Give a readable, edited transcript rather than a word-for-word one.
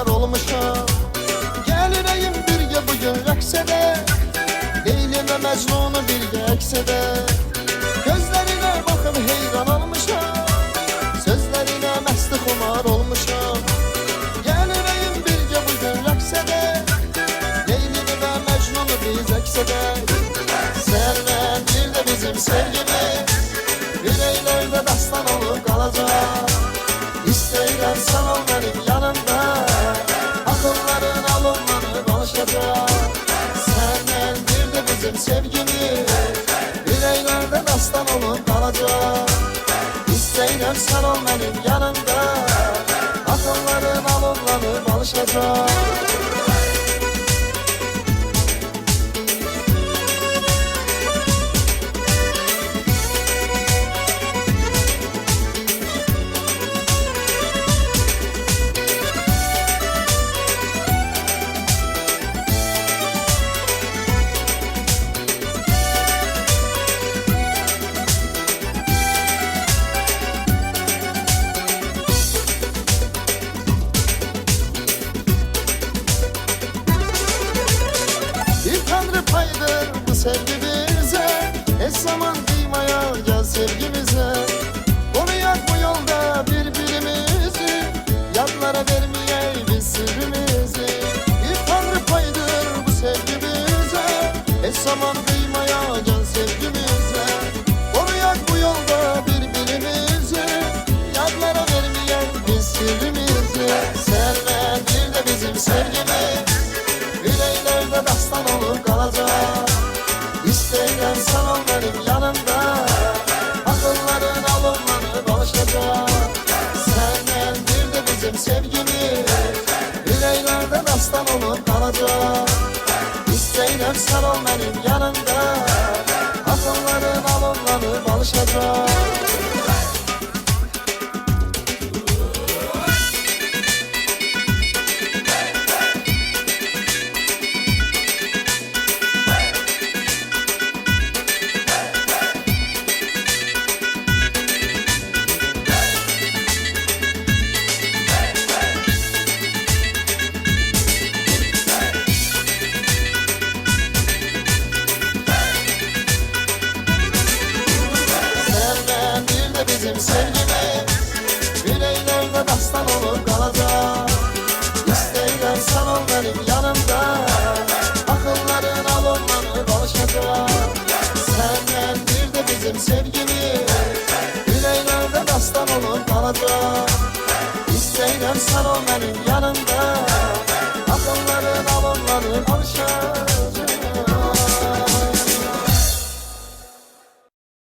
xumar olmuşam. Gəlirəyim birgə bugün rəqsədə, Leyli və Məcnunu birgə əksədə. Gözlərinə baxıb heyran olmuşam, sözlərinə məsti xumar olmuşam. Gəlirəyim birgə bugün rəqsədə, Leyli və Məcnunu biz əksədə. Sənlə bir də bizim sevgimiz ürəklərdə dastan olub qalacaq. İstəyirəm sən ol mənim yanımda, akılların alınlanıb alışacaq. Səndən bir də bizim sevgimiz ürəklərdə dastan olub qalacaq. İstəyirəm sən ol mənim yanımda, akılların alınlanıb alışacaq. Paydır bu sevgi bize, heç zaman kıymaya gel sevgimize. Koruyak bu yolda birbirimizi, yadlara vermeyey biz sırrımızı. Bir tanrı paydır bu sevgi bize, heç zaman kıymaya gel sevgimize. Koruyak bu yolda birbirimizi, yadlara vermeyey biz sırrımızı. Senle bir de bizim sevgimiz yüreklerde dastan olup kalacak. İstəyirəm sən ol mənim yanımda, akılların alınlanıb alışacaq. Səndən bir də bizim sevgimiz yüreklerde dastan olup kalacak. İstəyirəm sən ol mənim yanımda, akılların alınlanıb alışacaq. Bizim sevgimiz yüreklerde dastan olup kalacak. İstəyirəm sən ol mənim yanımda, akılların alınlanıb alışacaq. Səndən bir də bizim sevgimiz yüreklerde dastan olup kalacak. İstəyirəm sən ol mənim yanımda, akılların alınlanıb alışacaq.